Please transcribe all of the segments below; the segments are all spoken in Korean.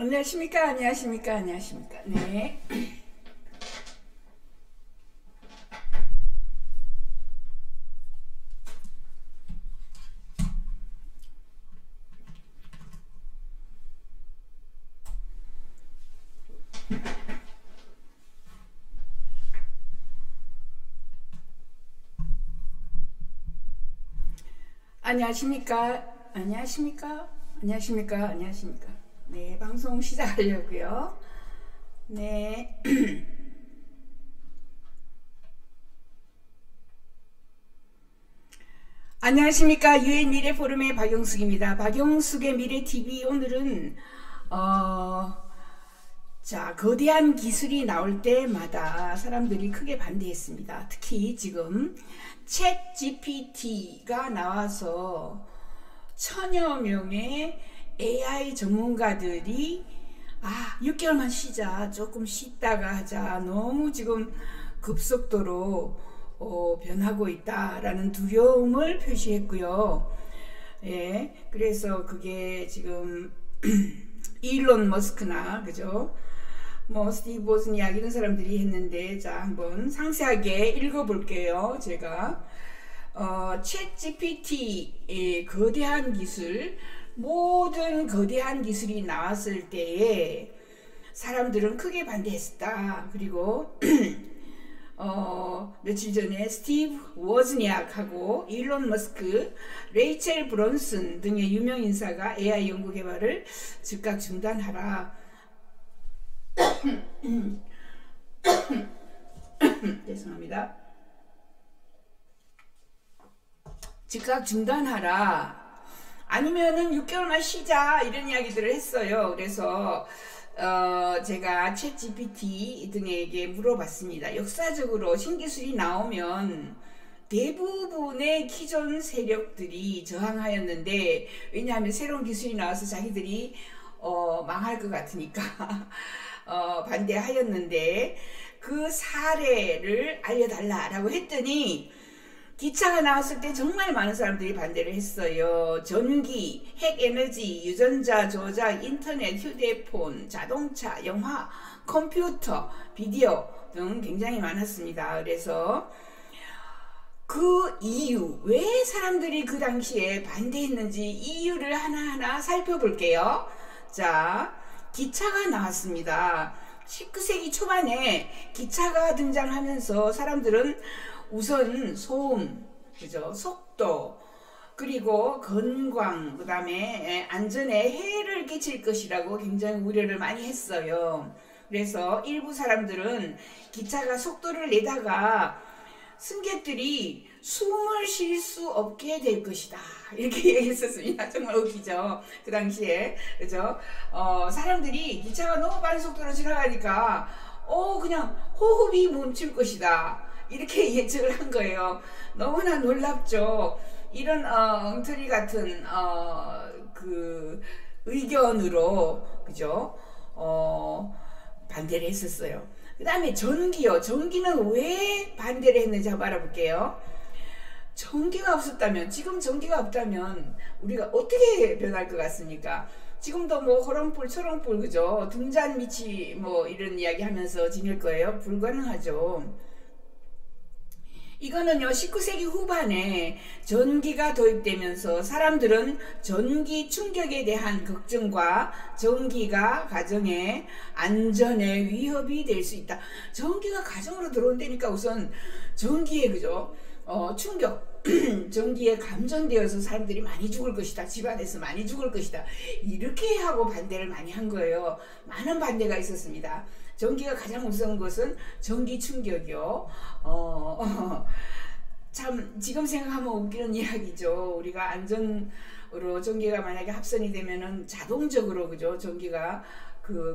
안녕하십니까? 안녕하십니까? 안녕하십니까? 네. 안녕하십니까? 안녕하십니까? 안녕하십니까? 안녕하십니까? 네, 방송 시작하려고요. 네. 안녕하십니까? 유엔 미래 포럼의 박영숙입니다. 박영숙의 미래 TV 오늘은 거대한 기술이 나올 때마다 사람들이 크게 반대했습니다. 특히 지금 챗 GPT가 나와서 천여 명의 AI 전문가들이 6개월만 쉬자, 조금 쉬다가 하자, 너무 지금 급속도로 변하고 있다라는 두려움을 표시했고요. 예, 그래서 그게 지금 일론 머스크나 그죠? 뭐 스티브 보즈니악 이런 사람들이 했는데, 자 한번 상세하게 읽어볼게요. 제가 챗 GPT의 거대한 기술, 모든 거대한 기술이 나왔을 때에 사람들은 크게 반대했다. 그리고 며칠 전에 스티브 워즈니악하고 일론 머스크, 레이첼 브론슨 등의 유명 인사가 AI 연구 개발을 즉각 중단하라. 죄송합니다. 즉각 중단하라. 아니면은 6개월만 쉬자, 이런 이야기들을 했어요. 그래서 제가 챗 GPT 등에게 물어봤습니다. 역사적으로 신기술이 나오면 대부분의 기존 세력들이 저항하였는데, 왜냐하면 새로운 기술이 나와서 자기들이 망할 것 같으니까 반대하였는데, 그 사례를 알려달라라고 했더니 기차가 나왔을 때 정말 많은 사람들이 반대를 했어요. 전기, 핵에너지, 유전자 조작, 인터넷, 휴대폰, 자동차, 영화, 컴퓨터, 비디오 등 굉장히 많았습니다. 그래서 그 이유, 왜 사람들이 그 당시에 반대했는지 이유를 하나하나 살펴볼게요. 자, 기차가 나왔습니다. 19세기 초반에 기차가 등장하면서 사람들은 우선 소음, 그죠? 속도, 그리고 건강, 그 다음에 안전에 해를 끼칠 것이라고 굉장히 우려를 많이 했어요. 그래서 일부 사람들은 기차가 속도를 내다가 승객들이 숨을 쉴 수 없게 될 것이다, 이렇게 얘기했었습니다. 정말 웃기죠? 그 당시에. 그죠? 사람들이 기차가 너무 빠른 속도로 지나가니까 그냥 호흡이 멈출 것이다, 이렇게 예측을 한 거예요. 너무나 놀랍죠. 이런 엉터리 같은 그 의견으로, 그죠? 반대를 했었어요. 그 다음에 전기요. 전기는 왜 반대를 했는지 한번 알아볼게요. 전기가 없었다면, 지금 전기가 없다면 우리가 어떻게 변할 것 같습니까? 지금도 뭐 호롱불, 초롱불, 그죠? 등잔밑이 뭐 이런 이야기 하면서 지낼 거예요. 불가능하죠. 이거는요, 19세기 후반에 전기가 도입되면서 사람들은 전기 충격에 대한 걱정과 전기가 가정의 안전에 위협이 될 수 있다. 전기가 가정으로 들어온다니까 우선 전기에, 그죠? 충격, 전기에 감전되어서 사람들이 많이 죽을 것이다, 집안에서 많이 죽을 것이다, 이렇게 하고 반대를 많이 한 거예요. 많은 반대가 있었습니다. 전기가 가장 무서운 것은 전기 충격이요. 참 지금 생각하면 웃기는 이야기죠. 우리가 안전으로 전기가 만약에 합선이 되면은 자동적으로, 그죠? 전기가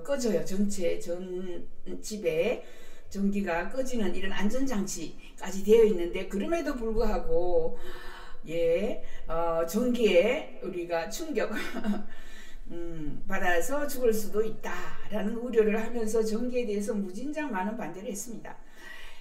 꺼져요. 전체 전 집에 전기가 꺼지는 이런 안전장치까지 되어 있는데, 그럼에도 불구하고 전기에 우리가 충격 받아서 죽을 수도 있다라는 우려를 하면서 전기에 대해서 무진장 많은 반대를 했습니다.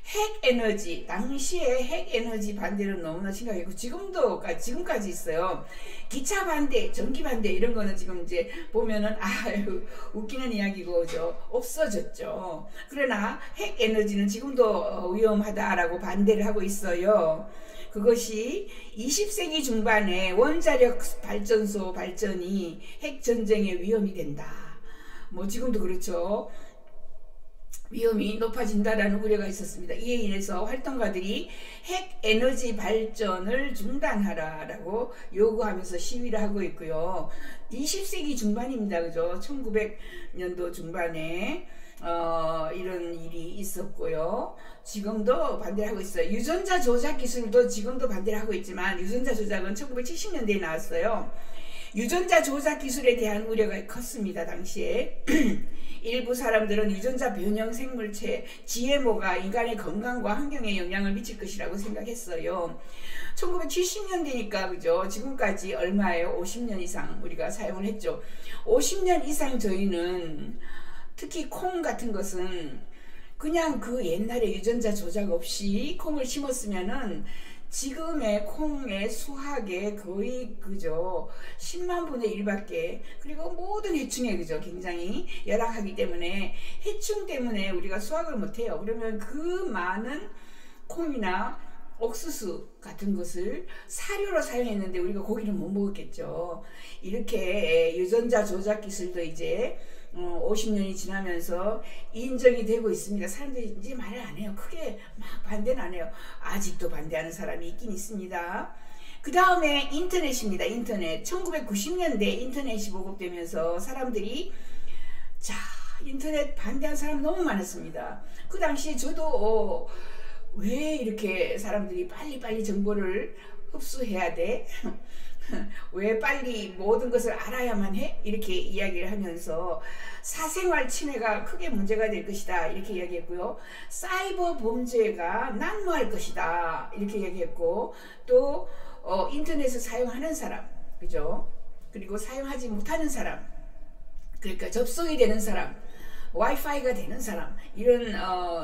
핵 에너지, 당시에 핵 에너지 반대는 너무나 심각했고 지금까지 있어요. 기차 반대, 전기 반대 이런 거는 지금 이제 보면은 아유 웃기는 이야기고 없어졌죠. 그러나 핵 에너지는 지금도 위험하다라고 반대를 하고 있어요. 그것이 20세기 중반에 원자력 발전소 발전이 핵 전쟁의 위험이 된다. 뭐 지금도 그렇죠. 위험이 높아진다라는 우려가 있었습니다. 이에 인해서 활동가들이 핵 에너지 발전을 중단하라라고 요구하면서 시위를 하고 있고요. 20세기 중반입니다. 그죠? 1900년도 중반에 이런 일이 있었고요. 지금도 반대를 하고 있어요. 유전자 조작 기술도 지금도 반대를 하고 있지만 유전자 조작은 1970년대에 나왔어요. 유전자 조작 기술에 대한 우려가 컸습니다. 당시에 일부 사람들은 유전자 변형 생물체 GMO가 인간의 건강과 환경에 영향을 미칠 것이라고 생각했어요. 1970년대니까 그죠? 지금까지 얼마예요? 50년 이상 우리가 사용을 했죠. 50년 이상 저희는 특히 콩 같은 것은 그냥 그 옛날에 유전자 조작 없이 콩을 심었으면은 지금의 콩의 수확의 거의 그죠 10만 분의 1밖에, 그리고 모든 해충에 그죠 굉장히 열악하기 때문에 해충 때문에 우리가 수확을 못해요. 그러면 그 많은 콩이나 옥수수 같은 것을 사료로 사용했는데 우리가 고기를 못 먹었겠죠. 이렇게 유전자 조작 기술도 이제 50년이 지나면서 인정이 되고 있습니다. 사람들이 이제 말을 안 해요. 크게 막 반대는 안 해요. 아직도 반대하는 사람이 있긴 있습니다. 그 다음에 인터넷입니다. 인터넷. 1990년대 인터넷이 보급되면서 사람들이 인터넷 반대하는 사람 너무 많았습니다. 그 당시에 저도 왜 이렇게 사람들이 빨리빨리 정보를 흡수해야 돼? 왜 빨리 모든 것을 알아야만 해? 이렇게 이야기를 하면서 사생활 침해가 크게 문제가 될 것이다 이렇게 이야기했고요. 사이버 범죄가 난무할 것이다 이렇게 이야기했고, 또 인터넷을 사용하는 사람, 그죠? 그리고 사용하지 못하는 사람, 그러니까 접속이 되는 사람, 와이파이가 되는 사람, 이런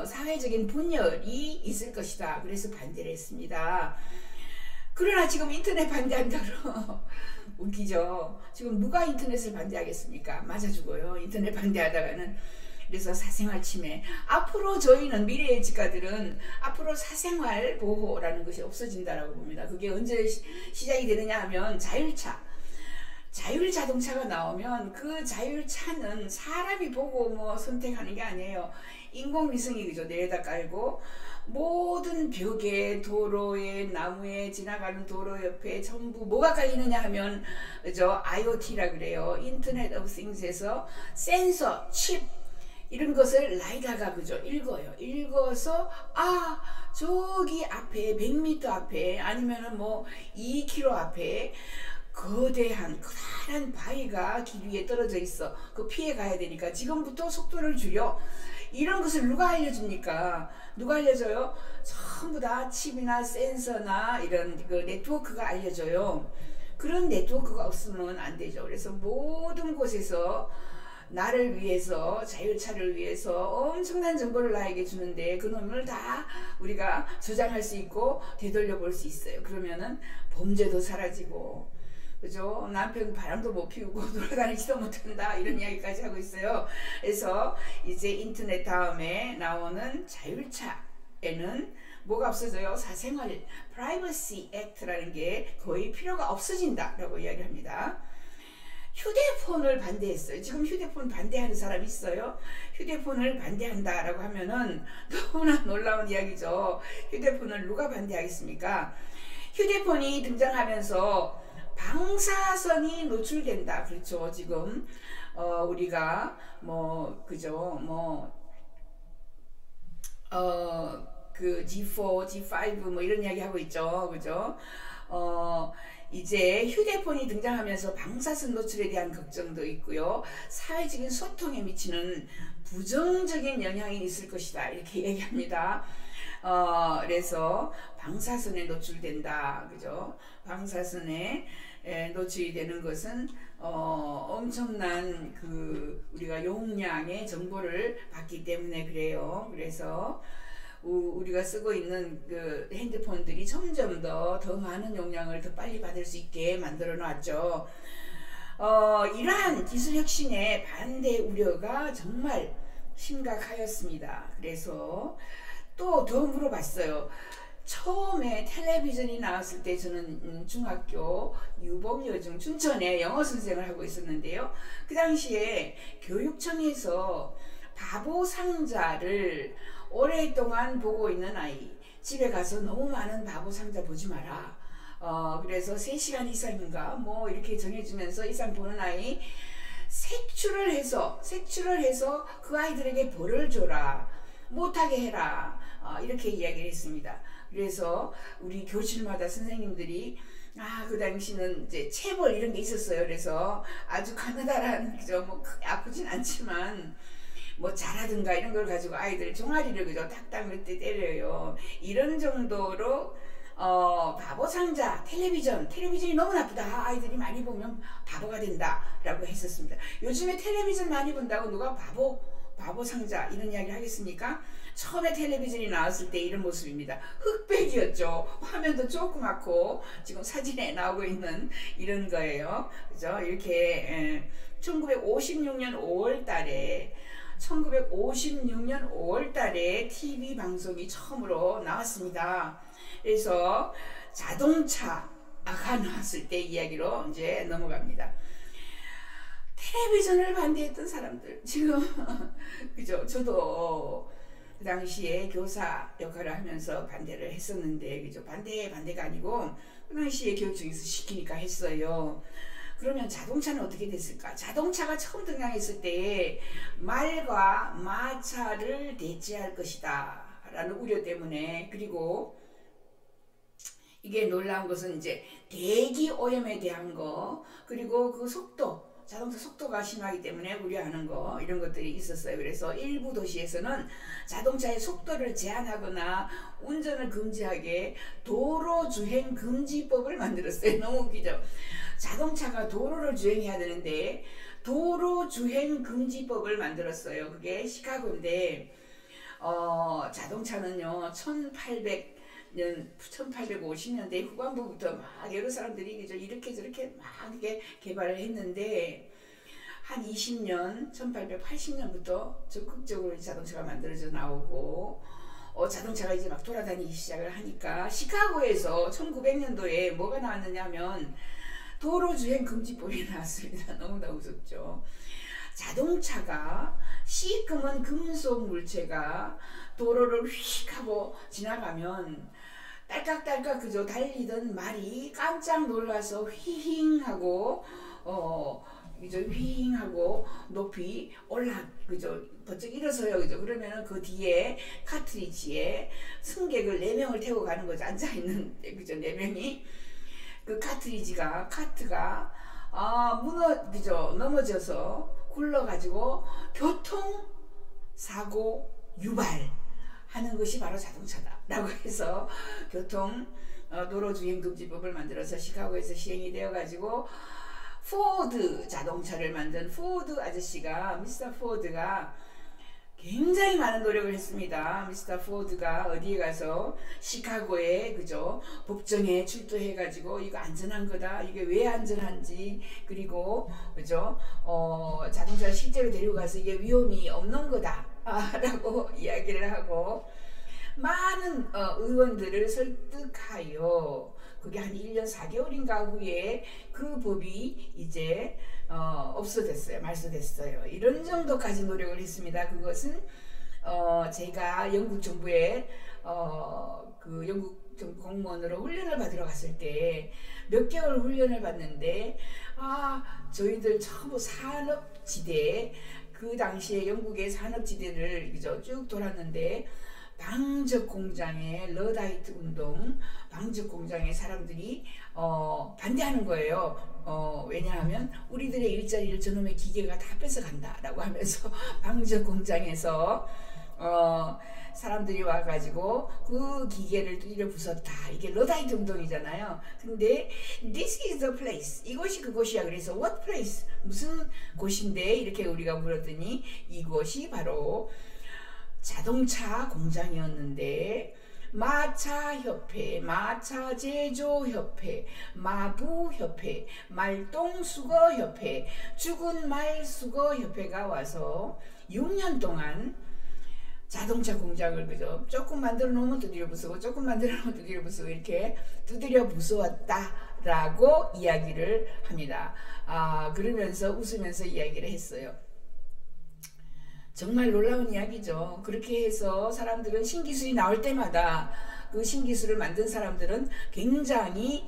사회적인 분열이 있을 것이다. 그래서 반대를 했습니다. 그러나 지금 인터넷 반대한다고 웃기죠. 지금 누가 인터넷을 반대하겠습니까? 맞아 죽어요. 인터넷 반대하다가는. 그래서 사생활 침해. 앞으로 저희는 미래의 직가들은 앞으로 사생활 보호라는 것이 없어진다라고 봅니다. 그게 언제 시작이 되느냐 하면 자율자동차가 나오면 그 자율차는 사람이 보고 뭐 선택하는 게 아니에요. 인공위성이 그죠 내려다 깔고 모든 벽에, 도로에, 나무에, 지나가는 도로 옆에 전부 뭐가 깔리느냐 하면 그죠 IoT라 그래요. 인터넷 오브 띵스에서 센서, 칩 이런 것을 라이다가 그죠 읽어서 저기 앞에 100m 앞에 아니면은 뭐 2km 앞에 거대한 커다란 바위가 길 위에 떨어져 있어. 그 피해 가야 되니까 지금부터 속도를 줄여. 이런 것을 누가 알려줍니까? 누가 알려줘요? 전부 다 칩이나 센서나 이런 그 네트워크가 알려줘요. 그런 네트워크가 없으면 안 되죠. 그래서 모든 곳에서 나를 위해서, 자율차를 위해서 엄청난 정보를 나에게 주는데 그 놈을 다 우리가 저장할 수 있고 되돌려 볼 수 있어요. 그러면은 범죄도 사라지고, 그죠? 남편 바람도 못 피우고 돌아다니지도 못한다 이런 이야기까지 하고 있어요. 그래서 이제 인터넷 다음에 나오는 자율차에는 뭐가 없어져요? 사생활 프라이버시 액트라는 게 거의 필요가 없어진다라고 이야기합니다. 휴대폰을 반대했어요. 지금 휴대폰 반대하는 사람 있어요? 휴대폰을 반대한다라고 하면은 너무나 놀라운 이야기죠. 휴대폰을 누가 반대하겠습니까? 휴대폰이 등장하면서 방사선이 노출된다. 그렇죠. 지금 우리가 그죠 그 G4, G5 뭐 이런 이야기 하고 있죠. 그죠? 이제 휴대폰이 등장하면서 방사선 노출에 대한 걱정도 있고요. 사회적인 소통에 미치는 부정적인 영향이 있을 것이다. 이렇게 얘기합니다. 그래서 방사선에 노출된다. 그죠? 방사선에 노출이 되는 것은 엄청난 우리가 용량의 정보를 받기 때문에 그래요. 그래서 우리가 쓰고 있는 그 핸드폰들이 점점 더 많은 용량을 더 빨리 받을 수 있게 만들어 놨죠. 이러한 기술 혁신의 반대 우려가 정말 심각하였습니다. 그래서 또 더 물어봤어요. 처음에 텔레비전이 나왔을 때 저는 중학교 유봉여중 춘천에 영어 선생을 하고 있었는데요. 그 당시에 교육청에서 바보 상자를 오랫동안 보고 있는 아이, 집에 가서 너무 많은 바보 상자 보지 마라. 그래서 3시간 이상인가 뭐 이렇게 정해주면서 이상 보는 아이 색출을 해서 그 아이들에게 벌을 줘라, 못하게 해라, 이렇게 이야기를 했습니다. 그래서 우리 교실마다 선생님들이 그 당시는 이제 체벌 이런 게 있었어요. 그래서 아주 가느다란, 그죠, 뭐 크게 아프진 않지만 뭐 자라든가 이런 걸 가지고 아이들 종아리를 그죠 딱딱 몇 대 때려요. 이런 정도로 바보 상자, 텔레비전이 너무 나쁘다, 아이들이 많이 보면 바보가 된다 라고 했었습니다. 요즘에 텔레비전 많이 본다고 누가 바보 상자 이런 이야기를 하겠습니까? 처음에 텔레비전이 나왔을 때 이런 모습입니다. 흑백이었죠. 화면도 조그맣고 지금 사진에 나오고 있는 이런 거예요. 그죠? 이렇게 1956년 5월 달에 TV 방송이 처음으로 나왔습니다. 그래서 자동차가 나왔을 때 이야기로 이제 넘어갑니다. 텔레비전을 반대했던 사람들, 지금 그죠? 저도 그 당시에 교사 역할을 하면서 반대를 했었는데, 그죠? 반대가 아니고 그 당시에 교육청에서 시키니까 했어요. 그러면 자동차는 어떻게 됐을까? 자동차가 처음 등장했을 때 말과 마차를 대체할 것이다 라는 우려 때문에, 그리고 이게 놀라운 것은 이제 대기 오염에 대한 거, 그리고 그 자동차 속도가 심하기 때문에 우려하는 거, 이런 것들이 있었어요. 그래서 일부 도시에서는 자동차의 속도를 제한하거나 운전을 금지하게 도로주행금지법을 만들었어요. 너무 웃기죠? 자동차가 도로를 주행해야 되는데 도로주행금지법을 만들었어요. 그게 시카고인데, 자동차는요 1850년대 후반부부터 막 여러 사람들이 그죠 이렇게 저렇게 막 이렇게 개발을 했는데, 한 1880년부터 적극적으로 자동차가 만들어져 나오고, 자동차가 이제 막 돌아다니기 시작을 하니까 시카고에서 1900년도에 뭐가 나왔느냐면 도로주행금지법이 나왔습니다. 너무나 무섭죠. 자동차가 시커먼 금속 물체가 도로를 휙 하고 지나가면 딸깍딸깍 그저 달리던 말이 깜짝 놀라서 휘잉하고 높이 그저 버쩍 일어서요. 그죠? 그러면은 그 뒤에 카트리지에 승객을 4명을 태우고 가는 거죠. 앉아있는 그죠 4명이 그 카트가 넘어져서 굴러가지고 교통사고 유발하는 것이 바로 자동차다 라고 해서 도로주행금지법을 만들어서 시카고에서 시행이 되어 가지고, 포드 자동차를 만든 포드 아저씨가, 미스터 포드가 굉장히 많은 노력을 했습니다. 미스터 포드가 어디에 가서 시카고에 그죠 법정에 출두해 가지고 이거 안전한 거다, 이게 왜 안전한지, 그리고 그죠 자동차를 실제로 데리고 가서 이게 위험이 없는 거다 라고 이야기를 하고, 많은 의원들을 설득하여 그게 한 1년 4개월인가 후에 그 법이 이제 없어졌어요. 말소됐어요. 이런 정도까지 노력을 했습니다. 그것은 제가 영국 정부에 그 영국 정부 공무원으로 훈련을 받으러 갔을 때 몇 개월 훈련을 받는데, 저희들 전부 산업지대, 그 당시에 영국의 산업지대를 그죠 쭉 돌았는데, 방적공장의 러다이트 운동, 방적공장의 사람들이 반대하는 거예요. 왜냐하면 우리들의 일자리를 저놈의 기계가 다 뺏어간다 라고 하면서 방적공장에서 사람들이 와가지고 그 기계를 두드려 부쉈다. 이게 러다이트 운동이잖아요. 근데 this is the place, 이곳이 그곳이야. 그래서 what place, 무슨 곳인데 이렇게 우리가 물었더니 이곳이 바로 자동차 공장이었는데 마차협회, 마차제조협회, 마부협회, 말똥수거협회, 죽은 말수거협회가 와서 6년 동안 자동차 공장을 그죠 조금 만들어 놓으면 두드려 부수고 조금 만들어 놓으면 두드려 부수고 이렇게 두드려 부수었다라고 이야기를 합니다. 그러면서 웃으면서 이야기를 했어요. 정말 놀라운 이야기죠. 그렇게 해서 사람들은 신기술이 나올 때마다 그 신기술을 만든 사람들은 굉장히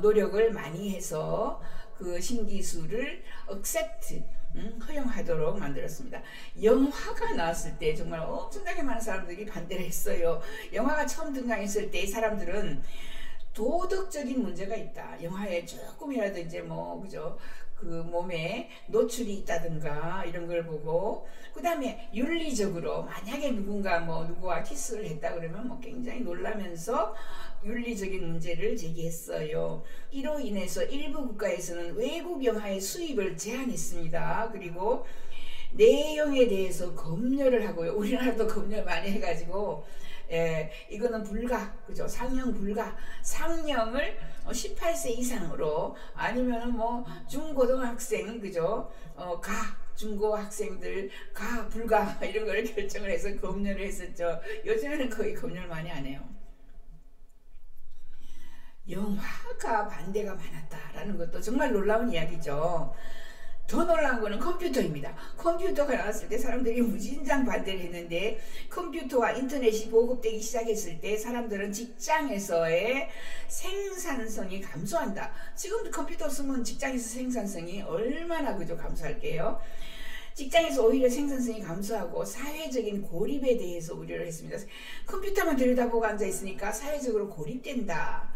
노력을 많이 해서 그 신기술을 accept, 허용하도록 만들었습니다. 영화가 나왔을 때 정말 엄청나게 많은 사람들이 반대를 했어요. 영화가 처음 등장했을 때 사람들은 도덕적인 문제가 있다. 영화에 조금이라도 이제 뭐 그죠 그 몸에 노출이 있다든가 이런 걸 보고 그 다음에 윤리적으로 만약에 누구와 키스를 했다 그러면 뭐 굉장히 놀라면서 윤리적인 문제를 제기했어요. 이로 인해서 일부 국가에서는 외국 영화의 수입을 제한했습니다. 그리고 내용에 대해서 검열을 하고요. 우리나라도 검열 많이 해가지고 이거는 불가, 그죠? 상영 불가. 상영을 18세 이상으로 아니면은 뭐 중고등학생, 그죠? 중고 학생들 불가 이런 걸 결정을 해서 검열을 했었죠. 요즘에는 거의 검열 많이 안 해요. 영화가 반대가 많았다라는 것도 정말 놀라운 이야기죠. 더 놀라운 거는 컴퓨터입니다. 컴퓨터가 나왔을 때 사람들이 무진장 반대를 했는데 컴퓨터와 인터넷이 보급되기 시작했을 때 사람들은 직장에서의 생산성이 감소한다. 지금 컴퓨터 쓰면 직장에서 생산성이 얼마나 그죠 감소할게요. 직장에서 오히려 생산성이 감소하고 사회적인 고립에 대해서 우려를 했습니다. 컴퓨터만 들여다보고 앉아있으니까 사회적으로 고립된다.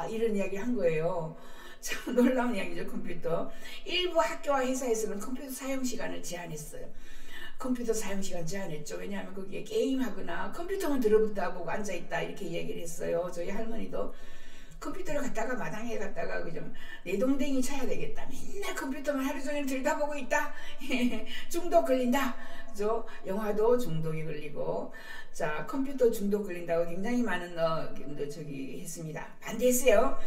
이런 이야기를 한 거예요. 참 놀라운 이야기죠. 컴퓨터. 일부 학교와 회사에서는 컴퓨터 사용 시간을 제한했어요. 컴퓨터 사용 시간 제한했죠. 왜냐하면 거기에 게임하거나 컴퓨터만 들어보고 앉아있다 이렇게 이야기를 했어요. 저희 할머니도 컴퓨터를 갖다가 마당에 갖다가 그죠 내동댕이 쳐야 되겠다. 맨날 컴퓨터만 하루 종일 들여다보고 있다. 중독 걸린다. 그죠? 영화도 중독이 걸리고 자 컴퓨터 중독 걸린다고 굉장히 많은 했습니다. 반대했어요.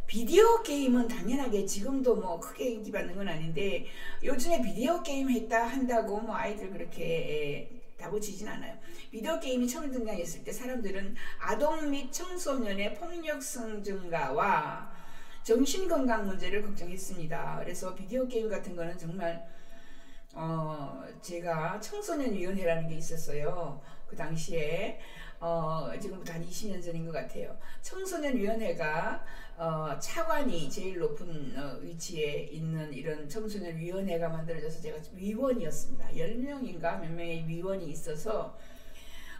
비디오 게임은 당연하게 지금도 뭐 크게 인기 받는 건 아닌데 요즘에 비디오 게임 한다고 뭐 아이들 그렇게 다고치진 않아요. 비디오 게임이 처음 등장했을 때 사람들은 아동 및 청소년의 폭력성 증가와 정신건강 문제를 걱정했습니다. 그래서 비디오 게임 같은 거는 정말 제가 청소년위원회라는 게 있었어요. 그 당시에 지금부터 한 20년 전인 것 같아요. 청소년위원회가 차관이 제일 높은 위치에 있는 이런 청소년위원회가 만들어져서 제가 위원이었습니다. 10명인가 몇 명의 위원이 있어서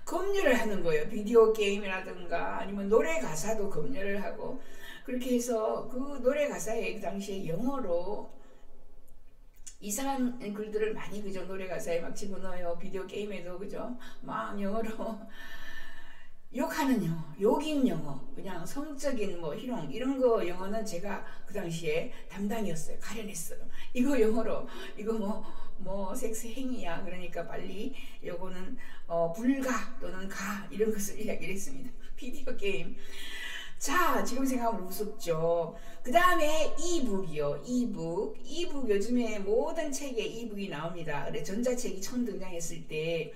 검열을 하는 거예요. 비디오 게임이라든가 아니면 노래 가사도 검열을 하고 그렇게 해서 그 노래 가사에 그 당시에 영어로 이상한 글들을 많이 그죠 노래 가사에 막 집어넣어요. 비디오 게임에도 그죠 막 영어로 욕하는 영어, 욕인 영어, 그냥 성적인 뭐 희롱 이런 거 영어는 제가 그 당시에 담당이었어요. 가려냈어요. 이거 영어로 이거 뭐 섹스 행위야. 그러니까 빨리 요거는 불가 또는 가 이런 것을 이야기를 했습니다. 비디오 게임. 자 지금 생각하면 우습죠. 그 다음에 이북이요. 이북 요즘에 모든 책에 이북이 나옵니다. 그래 전자책이 처음 등장했을 때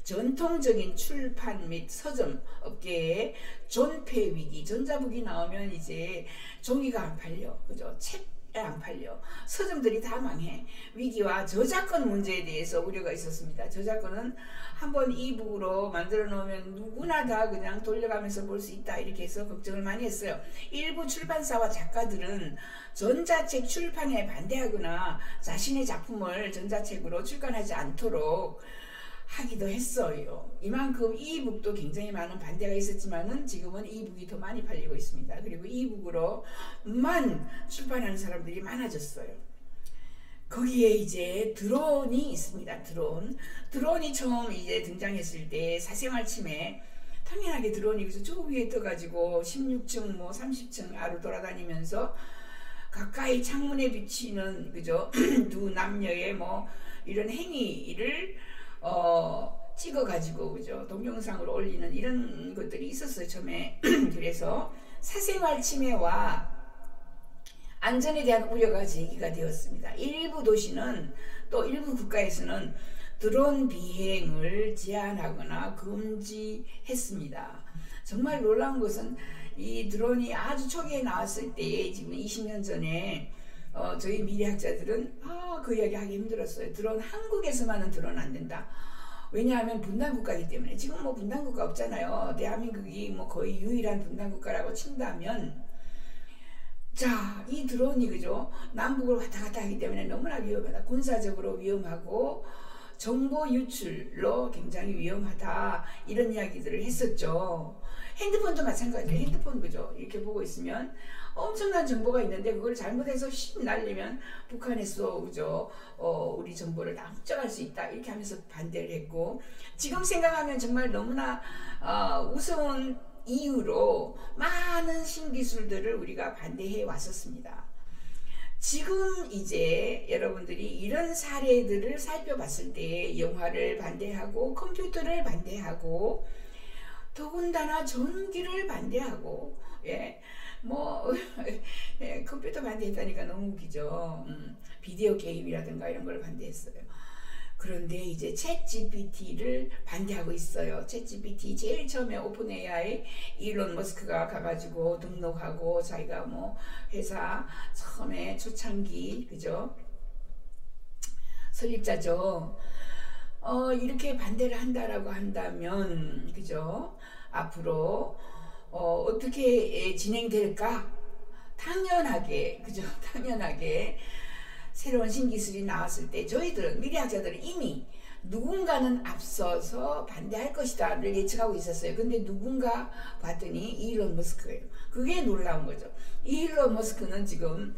전통적인 출판 및 서점 업계에 존폐 위기, 전자북이 나오면 이제 종이가 안 팔려, 그죠? 책 안 팔려, 서점들이 다 망해. 위기와 저작권 문제에 대해서 우려가 있었습니다. 저작권은 한번 이북으로 만들어 놓으면 누구나 다 그냥 돌려가면서 볼 수 있다 이렇게 해서 걱정을 많이 했어요. 일부 출판사와 작가들은 전자책 출판에 반대하거나 자신의 작품을 전자책으로 출간하지 않도록 하기도 했어요. 이만큼 이북도 굉장히 많은 반대가 있었지만은 지금은 이북이 더 많이 팔리고 있습니다. 그리고 이북으로만 출판하는 사람들이 많아졌어요. 거기에 이제 드론이 있습니다. 드론이 처음 이제 등장했을 때 사생활 침해 당연하게 드론이 그래서 저 위에 떠가지고 16층 뭐 30층 아로 돌아다니면서 가까이 창문에 비치는 그죠 두 남녀의 뭐 이런 행위를 찍어가지고 그죠 동영상으로 올리는 이런 것들이 있었어요 처음에. 그래서 사생활 침해와 안전에 대한 우려가 제기가 되었습니다. 일부 도시는 또 일부 국가에서는 드론 비행을 제한하거나 금지했습니다. 정말 놀라운 것은 이 드론이 아주 초기에 나왔을 때 지금 20년 전에 저희 미래학자들은 그 이야기 하기 힘들었어요. 드론 한국에서만은 드론 안 된다. 왜냐하면 분단국가이기 때문에. 지금 뭐 분단국가 없잖아요. 대한민국이 뭐 거의 유일한 분단국가라고 친다면, 자, 이 드론이 그죠 남북을 왔다 갔다 하기 때문에 너무나 위험하다. 군사적으로 위험하고 정보 유출로 굉장히 위험하다. 이런 이야기들을 했었죠. 핸드폰도 마찬가지예요. 핸드폰 그죠 이렇게 보고 있으면 엄청난 정보가 있는데 그걸 잘못해서 휙 날리면 북한에서 그죠 우리 정보를 다 훔쳐갈 수 있다 이렇게 하면서 반대를 했고, 지금 생각하면 정말 너무나 우스운 이유로 많은 신기술들을 우리가 반대해 왔었습니다. 지금 이제 여러분들이 이런 사례들을 살펴봤을 때 영화를 반대하고 컴퓨터를 반대하고 더군다나 전기를 반대하고 뭐 컴퓨터 반대했다니까 너무 웃기죠. 비디오 게임이라든가 이런 걸 반대했어요. 그런데 이제 챗 GPT를 반대하고 있어요. 챗 GPT 제일 처음에 오픈 AI 일론 머스크가 가가지고 등록하고 자기가 뭐 회사 처음에 초창기 그죠 설립자죠. 이렇게 반대를 한다라고 한다면 그죠 앞으로 어떻게 진행될까? 당연하게 그죠 당연하게 새로운 신기술이 나왔을 때 저희들은 미래학자들은 이미 누군가는 앞서서 반대할 것이다를 예측하고 있었어요. 근데 누군가 봤더니 일론 머스크예요. 그게 놀라운 거죠. 일론 머스크는 지금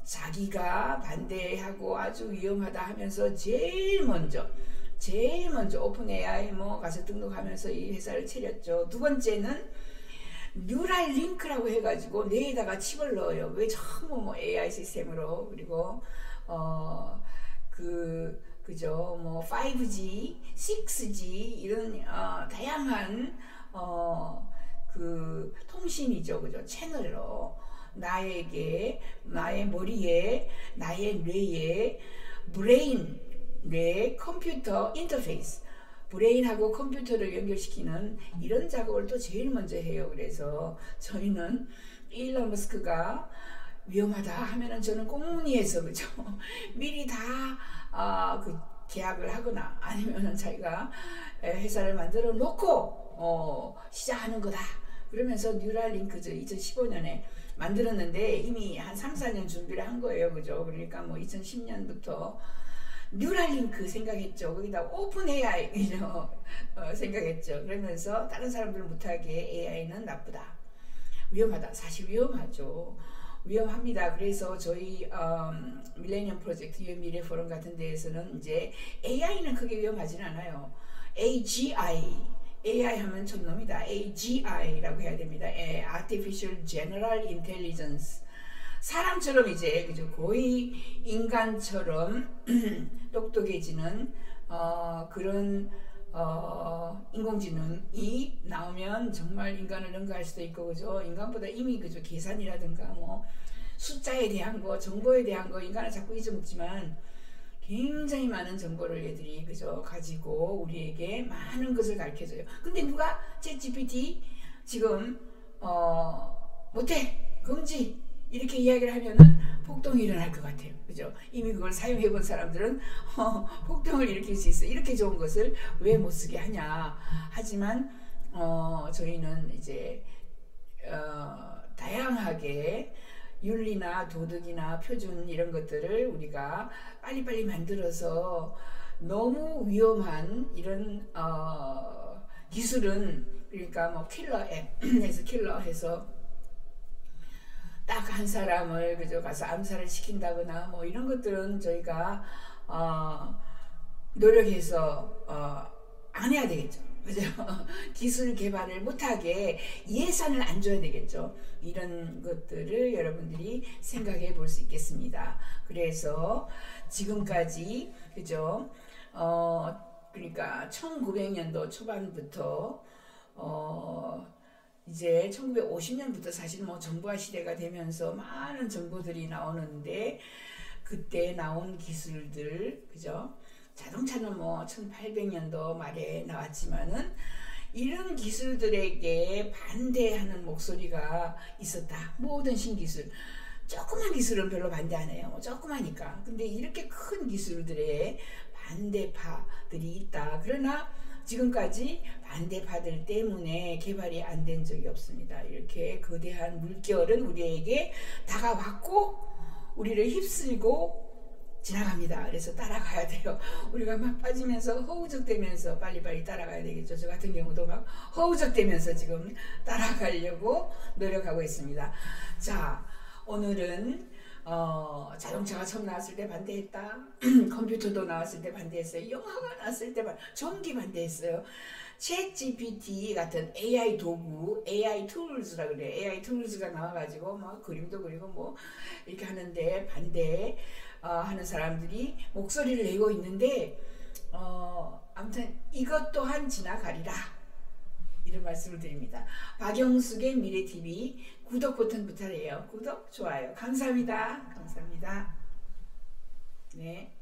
자기가 반대하고 아주 위험하다 하면서 제일 먼저 오픈 AI 뭐 가서 등록하면서 이 회사를 차렸죠. 두 번째는 뉴랄 링크라고 해가지고 뇌에다가 칩을 넣어요. 왜 전부 뭐 AI 시스템으로. 그리고 그죠 뭐 5G, 6G 이런 다양한 그 통신이죠. 그죠 채널로 나의 머리에 나의 뇌에 뇌 컴퓨터 인터페이스 브레인하고 컴퓨터를 연결시키는 이런 작업을 또 제일 먼저 해요. 그래서 저희는 일론 머스크가 위험하다 하면은 저는 꽁무니에서 그죠 미리 다 그 계약을 하거나 아니면은 자기가 회사를 만들어 놓고 시작하는 거다. 그러면서 뉴랄링크죠 2015년에 만들었는데 이미 한 3, 4년 준비를 한 거예요. 그죠? 그러니까 뭐 2010년부터 뉴랄링크 생각했죠. 거기다 오픈 AI 생각했죠. 그러면서 다른 사람들 못하게 AI는 나쁘다, 위험하다. 사실 위험하죠. 위험합니다. 그래서 저희 밀레니엄 프로젝트 미래 포럼 같은 데에서는 이제 AI는 크게 위험하지는 않아요. AI 하면 촌놈이다. AGI라고 해야 됩니다. Artificial General Intelligence. 사람처럼 이제 그죠 거의 인간처럼 똑똑해지는 그런 인공지능이 나오면 정말 인간을 능가할 수도 있고 그죠 인간보다 이미 그죠 계산이라든가 뭐 숫자에 대한 거 정보에 대한 거 인간은 자꾸 잊어먹지만 굉장히 많은 정보를 얘들이 그죠 가지고 우리에게 많은 것을 가르쳐줘요. 근데 누가 챗 GPT 지금 못해 금지 이렇게 이야기를 하면은 폭동이 일어날 것 같아요. 그죠? 이미 그걸 사용해 본 사람들은 폭동을 일으킬 수 있어. 이렇게 좋은 것을 왜 못 쓰게 하냐. 하지만 저희는 이제 다양하게 윤리나 도덕이나 표준 이런 것들을 우리가 빨리빨리 만들어서 너무 위험한 이런 기술은 그러니까 뭐 킬러 앱에서 킬러 해서 딱 한 사람을 그저 가서 암살을 시킨다거나 뭐 이런 것들은 저희가 노력해서 안 해야 되겠죠. 그죠? 기술 개발을 못하게 예산을 안 줘야 되겠죠. 이런 것들을 여러분들이 생각해 볼 수 있겠습니다. 그래서 지금까지 그죠? 그러니까 1900년도 초반부터 이제 1950년부터 사실 뭐 정보화 시대가 되면서 많은 정보들이 나오는데 그때 나온 기술들, 그죠? 자동차는 뭐 1800년도 말에 나왔지만은 이런 기술들에게 반대하는 목소리가 있었다. 모든 신기술. 조그만 기술은 별로 반대 안 해요. 조그마니까. 근데 이렇게 큰 기술들의 반대파들이 있다. 그러나 지금까지 반대파들 때문에 개발이 안 된 적이 없습니다. 이렇게 거대한 물결은 우리에게 다가왔고 우리를 휩쓸고 지나갑니다. 그래서 따라가야 돼요. 우리가 막 빠지면서 허우적대면서 빨리빨리 따라가야 되겠죠. 저 같은 경우도 막 허우적대면서 지금 따라가려고 노력하고 있습니다. 자, 오늘은 자동차가 처음 나왔을 때 반대했다. 컴퓨터도 나왔을 때 반대했어요. 영화가 나왔을 때 전기 반대했어요. 챗 GPT 같은 AI 도구, AI 툴즈라 그래요. AI 툴즈가 나와가지고 막 그림도 그리고 뭐 이렇게 하는데 반대 하는 사람들이 목소리를 내고 있는데 아무튼 이것 또한 지나가리라. 이런 말씀을 드립니다. 박영숙의 미래TV 구독 버튼 부탁해요. 구독, 좋아요. 감사합니다. 감사합니다. 네.